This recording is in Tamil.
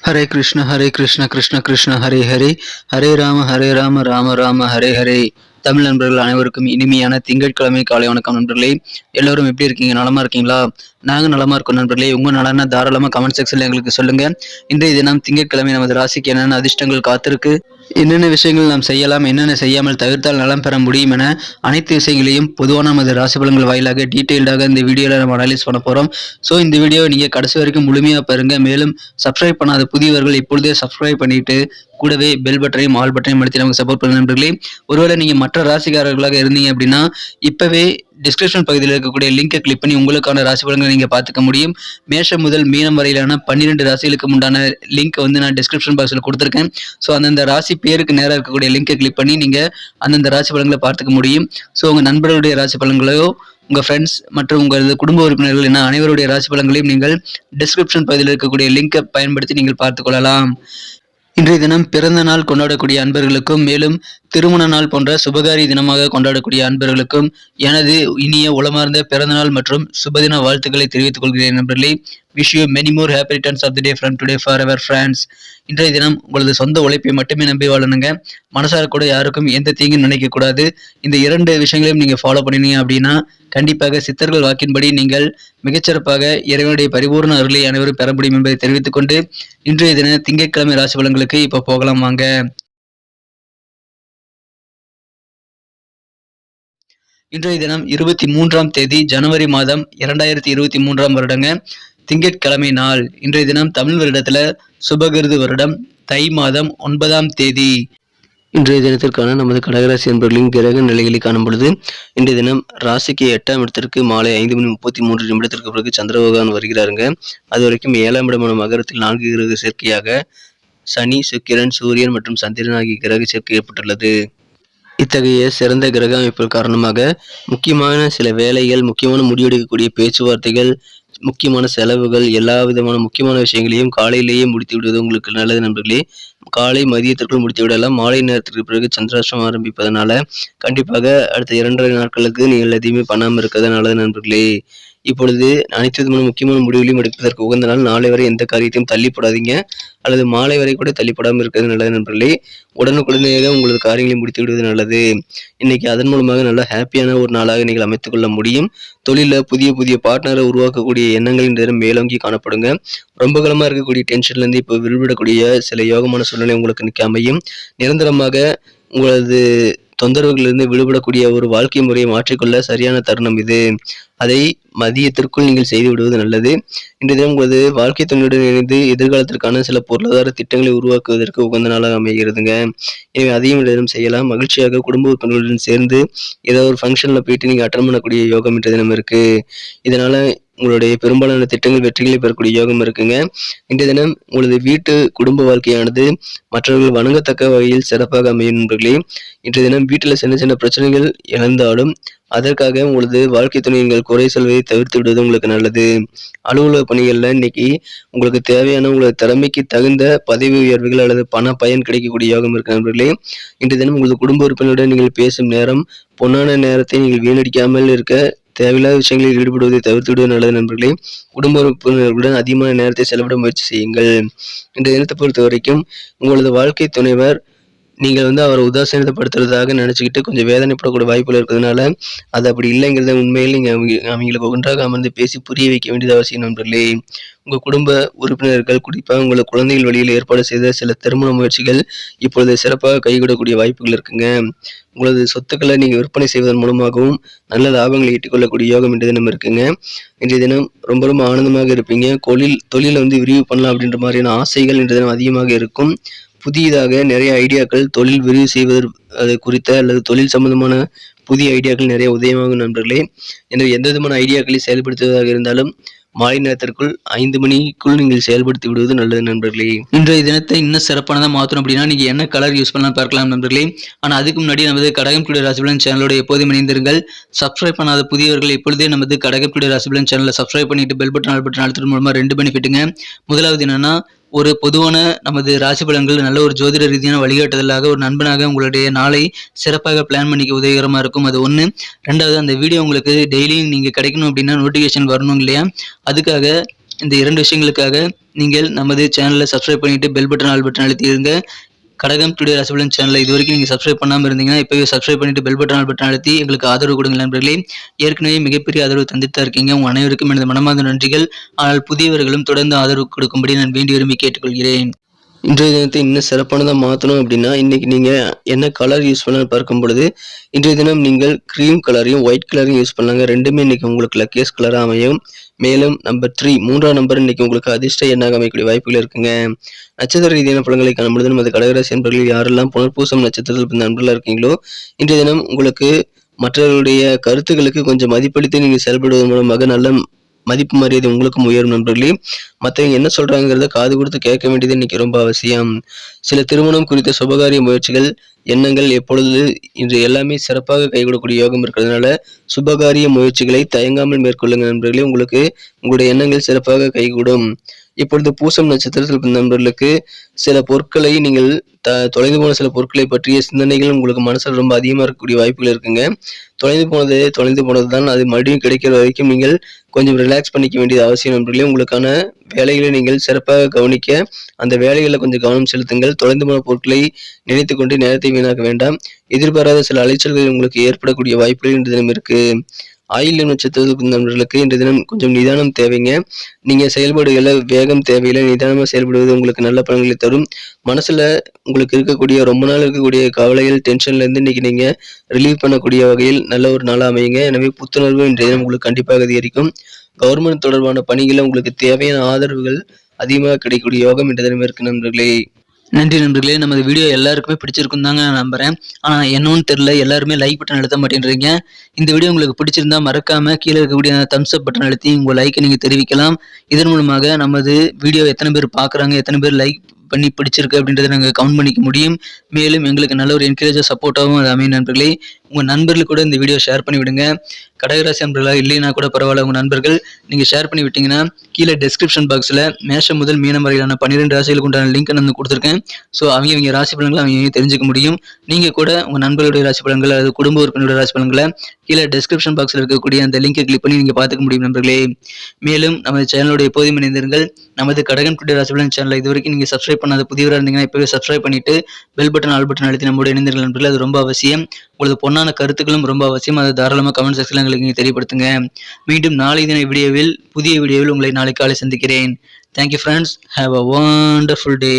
ஹரே கிருஷ்ண கிருஷ்ண கிருஷ்ண ஹரே ஹரே, ஹரே ராம ராம ராம ஹரே ஹரே. தமிழ் நண்பர்கள் அனைவருக்கும் இனிமையான திங்கட்கிழமை காலை வணக்கம் நண்பர்களே. எல்லோரும் எப்படி இருக்கீங்க? நலமா இருக்கீங்களா? நாங்கள் நலமா இருக்கோம் நண்பர்களே. உங்க நலன தாராளமா கமெண்ட் செக்ஷன்ல எங்களுக்கு சொல்லுங்க. இன்றைய தினம் திங்கட்கிழமை நமது ராசிக்கு என்னென்ன அதிர்ஷ்டங்கள் காத்திருக்கு, என்னென்ன விஷயங்கள் நாம் செய்யலாம், என்னென்ன செய்யாமல் தவிர்த்தால் நலம் பெற முடியும் என அனைத்து விஷயங்களையும் பொதுவான நமது ராசி பலன்கள் வாயிலாக டீட்டெயில்டாக இந்த வீடியோவில் நம்ம அனலைஸ் பண்ண போகிறோம். ஸோ இந்த வீடியோவை நீங்கள் கடைசி வரைக்கும் முழுமையாக பாருங்க. மேலும் சப்ஸ்கிரைப் பண்ணாத புதியவர்கள் இப்பொழுதே சப்ஸ்கிரைப் பண்ணிட்டு கூடவே பெல் பட்டனையும் ஆல் பட்டனையும் அழுத்தி நமக்கு சப்போர்ட் பண்ண நண்பர்களே. ஒருவேளை நீங்கள் மற்ற ராசிக்காரர்களாக இருந்தீங்க அப்படின்னா இப்போவே டிஸ்கிரிப்ஷன் பகுதியில் இருக்கக்கூடிய லிங்கை கிளிக் பண்ணி உங்களுக்கான ராசி பலன்களை நீங்கள் பார்த்துக்க முடியும். மேஷம் முதல் மீனம் வரையிலான 12 ராசிகளுக்கு உண்டான லிங்க் நான் டிஸ்கிரிப்ஷன் பாக்ஸில் கொடுத்துருக்கேன். ஸோ அந்தந்த ராசி பேருக்கு நேராக இருக்கக்கூடிய லிங்கை கிளிக் பண்ணி நீங்கள் அந்தந்த ராசி பலன்களை பார்த்துக்க முடியும். ஸோ உங்கள் நண்பர்களுடைய ராசி பலன்களையோ உங்கள் ஃப்ரெண்ட்ஸ் மற்றும் உங்களது குடும்ப உறுப்பினர்கள் என அனைவருடைய ராசி பலன்களையும் நீங்கள் டிஸ்கிரிப்ஷன் பகுதியில் இருக்கக்கூடிய லிங்கை பயன்படுத்தி நீங்கள் பார்த்துக்கொள்ளலாம். இன்றைய தினம் பிறந்த நாள் கொண்டாடக்கூடிய அன்பர்களுக்கும் மேலும் திருமண நாள் போன்ற சுபகாரி தினமாக கொண்டாடக்கூடிய அன்பர்களுக்கும் எனது இனிய உளமார்ந்த பிறந்தநாள் மற்றும் சுபதின வாழ்த்துக்களை தெரிவித்துக் கொள்கிறேன் நண்பர்களே. Wish you many more happy returns of the day from today forever friends. இன்றைய தினம் உங்களது சொந்த உழைப்பை மட்டுமே நம்பி வாழணுங்க. மனசார கூட யாருக்கும் எந்த தீங்கும் நினைக்கக்கூடாது. இந்த 2 விஷயங்களையும் நீங்கள் ஃபாலோ பண்ணினீங்க அப்படின்னா கண்டிப்பாக சித்தர்கள் வாக்கின்படி நீங்கள் மிகச்சிறப்பாக இறைவனுடைய பரிபூர்ண அருளை அனைவரும் பெற முடியும் என்பதை தெரிவித்துக் கொண்டு இன்றைய தின திங்கட்கிழமை ராசி பலன்களுக்கு இப்போ போகலாம் வாங்க. இன்றைய தினம் 23ஆம் தேதி ஜனவரி மாதம் 2023ஆம் வருடங்க, திங்கட்கிழமை நாள். இன்றைய தினம் தமிழ் வருடத்துல சுபகிருது வருடம் தை மாதம் 9ஆம் தேதி. இன்றைய தினத்திற்கான நமது கடகராசி என்பவர்களின் கிரக நிலைகளை காணும் பொழுது இன்றைய தினம் ராசிக்கு 8ஆம் இடத்திற்கு மாலை 5:33 பிறகு சந்திர பகவான் வருகிறாருங்க. அது வரைக்கும் 7ஆம் இடமான மகரத்தில் 4 கிரக சேர்க்கையாக சனி, சுக்கிரன், சூரியன் மற்றும் சந்திரன் ஆகிய கிரக சேர்க்கை ஏற்பட்டுள்ளது. இத்தகைய சிறந்த கிரக அமைப்புகள் காரணமாக முக்கியமான சில வேலைகள், முக்கியமான முடிவெடுக்கக்கூடிய பேச்சுவார்த்தைகள், முக்கியமான செலவுகள், எல்லா விதமான முக்கியமான விஷயங்களையும் காலையிலேயே முடித்து விடுவது உங்களுக்கு நல்லது நண்பர்களே. காலை மதியத்திற்குள் முடித்து விடலாம். மாலை நேரத்திற்கு பிறகு சந்திராஷ்டிரம் ஆரம்பிப்பதனால கண்டிப்பாக அடுத்த 2.5 நாட்களுக்கு நீங்கள் எதையுமே பண்ணாமல் இருக்கிறது நல்லது நண்பர்களே. இப்பொழுது அனைத்து விதமான முக்கியமான முடிவுகளையும் எடுப்பதற்கு உகந்த நாள். நாளை வரை எந்த காரியத்தையும் தள்ளி போடாதீங்க, அல்லது மாலை வரை கூட தள்ளி போடாமல் இருக்கிறது நல்லது நண்பர்களே. உடனுக்குடனேயாக உங்களது காரியங்களை முடித்து விடுவது நல்லது. இன்னைக்கு அதன் மூலமாக நல்ல ஹாப்பியான ஒரு நாளாக நீங்கள் அமைத்துக் கொள்ள முடியும். தொழிலில் புதிய புதிய பார்ட்னரை உருவாக்கக்கூடிய எண்ணங்களின் நேரம் மேலோங்கி காணப்படுங்க. ரொம்ப காலமாக இருக்கக்கூடிய டென்ஷன்லேருந்து இப்போ விடுபடக்கூடிய சில யோகமான சூழ்நிலை உங்களுக்கு அமையும். நிரந்தரமாக உங்களது தொந்தரவுகளிலிருந்து விடுபடக்கூடிய ஒரு வாழ்க்கை முறையை மாற்றிக்கொள்ள சரியான தருணம் இது. அதை மதியத்திற்குள் நீங்கள் செய்து விடுவது நல்லது. இன்றைய தினம் உங்களது வாழ்க்கை துணையுடன் இணைந்து எதிர்காலத்திற்கான சில பொருளாதார திட்டங்களை உருவாக்குவதற்கு உகந்த நாளாக அமைகிறதுங்க. எனவே அதையும் தினம் செய்யலாம். மகிழ்ச்சியாக குடும்ப உறுப்பினர்களுடன் சேர்ந்து ஏதோ ஒரு ஃபங்க்ஷனில் போயிட்டு நீங்கள் அட்டன் பண்ணக்கூடிய யோகம் இன்றைய தினம் இருக்கு. இதனால உங்களுடைய பெரும்பாலான திட்டங்கள் வெற்றிகளை பெறக்கூடிய யோகம் இருக்குங்க. இன்றைய தினம் உங்களது வீட்டு குடும்ப வாழ்க்கையானது மற்றவர்கள் வணங்கத்தக்க வகையில் சிறப்பாக அமையும் நண்பர்களே. இன்றைய தினம் வீட்டில் சின்ன சின்ன பிரச்சனைகள் எழுந்தாலும் அதற்காக உங்களது வாழ்க்கை துணைகள் குறை சொல்வதை தவிர்த்து விடுவது உங்களுக்கு நல்லது. அலுவலக பணிகளில் இன்னைக்கு உங்களுக்கு தேவையான உங்களது திறமைக்கு தகுந்த பதவி உயர்வுகள் அல்லது பண பயன் கிடைக்கக்கூடிய யோகம் இருக்கு நண்பர்களே. இன்றைய தினம் உங்களது குடும்ப உறுப்பினருடன் நீங்கள் பேசும் நேரம், பொன்னான நேரத்தை நீங்கள் வீணடிக்காமல் இருக்க தேவையில்லாத விஷயங்களில் ஈடுபடுவதை தவிர்த்து விடுவது நல்லது நண்பர்களே. குடும்ப உறுப்பினர்களுடன் அதிகமான நேரத்தை செலவிட முயற்சி செய்யுங்கள். இன்றைய தினத்தை பொறுத்த வரைக்கும் உங்களது வாழ்க்கை துணைவர் நீங்கள் அவரை உதாசீனப்படுத்துறதாக நினச்சிக்கிட்டு கொஞ்சம் வேதனைப்படக்கூடிய வாய்ப்புகள் இருக்கிறதுனால அது அப்படி இல்லைங்கிறத உண்மையில் நீங்கள் அவங்களுக்கு ஒன்றாக அமர்ந்து பேசி புரிய வைக்க வேண்டியது அவசியம் நண்பர்களே. உங்கள் குடும்ப உறுப்பினர்கள், குறிப்பாக உங்கள் குழந்தைகள் வழியில் ஏற்பாடு செய்த சில திருமண முயற்சிகள் இப்பொழுது சிறப்பாக கைகூடக்கூடிய வாய்ப்புகள் இருக்குங்க. உங்களது சொத்துக்களை நீங்கள் விற்பனை செய்வதன் மூலமாகவும் நல்ல லாபங்களை ஈட்டிக்கொள்ளக்கூடிய யோகம் இன்றைய தினம் இருக்குங்க. இன்றைய தினம் ரொம்ப ரொம்ப ஆனந்தமாக இருப்பீங்க. தொழிலை விரிவு பண்ணலாம் அப்படின்ற மாதிரியான ஆசைகள் இன்றைய தினம் அதிகமாக இருக்கும். புதியதாக நிறைய ஐடியாக்கள் தொழில் விரிவு செய்வது அது குறித்த அல்லது தொழில் சம்பந்தமான புதிய ஐடியாக்கள் நிறைய உதயமாகும் நண்பர்களே. எனவே எந்த விதமான ஐடியாக்களை செயல்படுத்துவதாக இருந்தாலும் மாலை நேரத்திற்குள் 5 மணிக்குள் நீங்கள் செயல்படுத்தி விடுவது நல்லது நண்பர்களே. இன்றைய தினத்தை இன்னும் சிறப்பானதாக மாற்றணும் அப்படின்னா நீங்க என்ன கலர் யூஸ் பண்ணலாம் பார்க்கலாம் நண்பர்களே. ஆனால் அதுக்கு முன்னாடி நமது கடகம் டுடே ராசிபலன் சேனலோட எப்போதும் இணைந்திருங்கள். சப்ஸ்கிரைப் பண்ணாத புதியவர்கள் இப்பொழுதே நமது கடகம் டுடே ராசிபலன் சேனலை சப்ஸ்கிரைப் பண்ணிட்டு பெல் பட்டன் அழுத்துறது மூலமா 2 பெனிஃபிட்டுங்க. முதலாவது என்னன்னா, ஒரு பொதுவான நமது ராசி பலன்கள் நல்ல ஒரு ஜோதிட ரீதியான வழிகாட்டுதலாக ஒரு நண்பனாக உங்களுடைய நாளை சிறப்பாக பிளான் பண்ணிக்க உதவிகரமாக இருக்கும். அது ஒன்று. ரெண்டாவது, அந்த வீடியோ உங்களுக்கு டெய்லியும் நீங்கள் கிடைக்கணும் அப்படின்னா நோட்டிஃபிகேஷன் வரணும் இல்லையா, அதுக்காக இந்த 2 விஷயங்களுக்காக நீங்கள் நமது சேனலை சப்ஸ்கிரைப் பண்ணிட்டு பெல் பட்டன் ஆல் பட்டன் அழுத்திடுங்க. கடகம் டுடே ராசிபலன் சேனலை இது வரைக்கும் நீங்கள் சப்ஸ்கிரைப் பண்ணாமல் இருந்தீங்கன்னா இப்போவே சப்ஸ்கிரைப் பண்ணிட்டு பெல் பட்டன் ஆல் பட்டன் அழுத்தி எங்களுக்கு ஆதரவு கொடுங்க நண்பர்களே. ஏற்கனவே மிகப்பெரிய ஆதரவு தந்துட்டு தான் இருக்கீங்க. உங்கள் அனைவருக்கும் எனது மனமார்ந்த நன்றிகள். ஆனால் புதியவர்களும் தொடர்ந்து ஆதரவு கொடுக்கும்படி நான் வேண்டி விரும்பி கேட்டுக்கொள்கிறேன். இன்றைய தினத்தை இன்னும் சிறப்பானதாக மாற்றணும் அப்படின்னா இன்றைக்கி நீங்கள் என்ன கலர் யூஸ் பண்ணலான்னு பார்க்கும் பொழுது இன்றைய தினம் நீங்கள் க்ரீம் கலரையும் ஒயிட் கலரையும் யூஸ் பண்ணலாங்க. ரெண்டுமே இன்றைக்கி உங்களுக்கு லக்கியஸ்ட் கலராக அமையும். மேலும் நம்பர் 3 மூன்றாம் நம்பர் இன்றைக்கி உங்களுக்கு அதிர்ஷ்ட எண்ணாக அமையக்கூடிய வாய்ப்புகள் இருக்குங்க. நட்சத்திர ரீதியான பலன்களை காணும் பொழுது நமது கடகராசி நண்பர்கள் யாரெல்லாம் புனர்பூசம் நட்சத்திரத்தில் நண்பர்களாக இருக்கீங்களோ இன்றைய தினம் உங்களுக்கு மற்றவர்களுடைய கருத்துக்களுக்கு கொஞ்சம் மதிப்பளித்து நீங்கள் செயல்படுவதன் மூலமாக நல்ல மதிப்பு மரியாதை உங்களுக்கும் உயரும் நண்பர்களே. மற்றவங்க என்ன சொல்றாங்கிறத காது கொடுத்து கேட்க வேண்டியது இன்னைக்கு ரொம்ப அவசியம். சில திருமணம் குறித்த சுபகாரிய முயற்சிகள் எண்ணங்கள் எப்பொழுது இன்று எல்லாமே சிறப்பாக கைகூடக்கூடிய யோகம் இருக்கிறதுனால சுபகாரிய முயற்சிகளை தயங்காமல் மேற்கொள்ளுங்க நண்பர்களே. உங்களுக்கு உங்களுடைய எண்ணங்கள் சிறப்பாக கைகூடும். இப்பொழுது பூசம் நட்சத்திரத்தில் நண்பர்களுக்கு சில பொருட்களை நீங்கள் தொலைந்து போன சில பொருட்களை பற்றிய சிந்தனைகள் உங்களுக்கு மனசில் ரொம்ப அதிகமாக இருக்கக்கூடிய வாய்ப்புகள் இருக்குங்க. தொலைந்து போனது தான், அது மறுபடியும் கிடைக்கிற வரைக்கும் நீங்கள் கொஞ்சம் ரிலாக்ஸ் பண்ணிக்க வேண்டியது அவசியம் நண்பர்களே. உங்களுக்கான வேலைகளை நீங்கள் சிறப்பாக கவனிக்க அந்த வேலைகளில் கொஞ்சம் கவனம் செலுத்துங்கள். தொலைந்து போன பொருட்களை நினைத்து கொண்டு நேரத்தை வீணாக்க வேண்டாம். எதிர்பாராத சில அலைச்சல்கள் உங்களுக்கு ஏற்படக்கூடிய வாய்ப்புகள் இன்று தினம் இருக்கு. ஆயில்யம் நட்சத்திரத்தில் நண்பர்களுக்கு இன்று தினம் கொஞ்சம் நிதானம் தேவைங்க. நீங்க செயல்பாடுகளை வேகம் தேவையில்லை, நிதானமாக செயல்படுவது உங்களுக்கு நல்ல பலன்களை தரும். மனசுல உங்களுக்கு இருக்கக்கூடிய ரொம்ப நாள் இருக்கக்கூடிய கவலைகள் டென்ஷன்ல இருந்து இன்னைக்கு நீங்க ரிலீவ் பண்ணக்கூடிய வகையில் நல்ல ஒரு நாளாக அமையுங்க. எனவே புத்துணர்வு இன்றைய தினம் உங்களுக்கு கண்டிப்பாக அதிகரிக்கும். கவர்மெண்ட் தொடர்பான பணிகளை உங்களுக்கு தேவையான ஆதரவுகள் அதிகமாக கிடைக்கக்கூடிய யோகம் இன்றைய தினம் இருக்கு நண்பர்களே. நன்றி நண்பர்களே. நமது வீடியோ எல்லாருக்குமே பிடிச்சிருக்கும் தாங்க நான் நம்புறேன். ஆனால் என்னன்னு தெரியல, எல்லாருமே லைக் பட்டன் அழுத்த மாட்டேன்றீங்க. இந்த வீடியோ உங்களுக்கு பிடிச்சிருந்தா மறக்காம கீழே இருக்கக்கூடிய தம்ஸ் அப் பட்டன் அழுத்தி உங்கள் லைக்கை நீங்கள் தெரிவிக்கலாம். இதன் மூலமாக நமது வீடியோ எத்தனை பேர் பார்க்குறாங்க, எத்தனை பேர் லைக் பண்ணி பிடிச்சிருக்கு அப்படின்றத நாங்கள் கவுண்ட் பண்ணிக்க முடியும். மேலும் எங்களுக்கு நல்ல ஒரு என்கரேஜாக சப்போர்ட்டாகவும் அது அமையும் நண்பர்களே. உங்கள் நண்பர்களுக்கு கூட இந்த வீடியோ ஷேர் பண்ணி விடுங்க. கடகராசி நண்பர்களாக இல்லைன்னா கூட பரவாயில்ல, உங்கள் நண்பர்கள் நீங்கள் ஷேர் பண்ணி விட்டீங்கன்னா கீழே டெஸ்கிரிப்ஷன் பாக்ஸில் மேஷம் முதல் மீனம் வரையிலான 12 ராசிகளுக்கு உண்டான லிங்க் நான் கொடுத்துருக்கேன். ஸோ அவங்க ராசி பலன்களை அவங்க தெரிஞ்சுக்க முடியும். நீங்கள் கூட உங்கள் நண்பர்களுடைய ராசி பலன்கள் அல்லது குடும்ப உறுப்பினருடைய ராசி பலன்களை கீழே டெஸ்கிரிப்ஷன் பாக்ஸில் இருக்கக்கூடிய அந்த லிங்கை கிளிக் பண்ணி நீங்கள் பார்த்துக்க முடியும் நண்பர்களே. மேலும் நமது சேனலோட எப்போதும் இணைந்திருங்கள். நமது கடகம் டுடே ராசி பலன் சேனலை இது வரைக்கும் நீங்கள் சப்ஸ்கிரைப் பண்ணாத புதியவராக இருந்தீங்கன்னா இப்போவே சப்ஸ்கிரைப் பண்ணிட்டு பெல் பட்டன் ஆல் பட்டன் அழுத்தி நம்மளோட இணைந்திருங்கள் நண்பர்களே. அது ரொம்ப அவசியம். உங்களது பொன்னான கருத்துக்களும் ரொம்ப அவசியம். அதை தாராளமாக கமெண்ட் செக்ஷனில் எங்களுக்கு நீங்கள் தெரியப்படுத்துங்க. மீண்டும் நாளை தின புதிய வீடியோவில் உங்களை நாளை காலை சந்திக்கிறேன். Thank you friends. Have a wonderful day.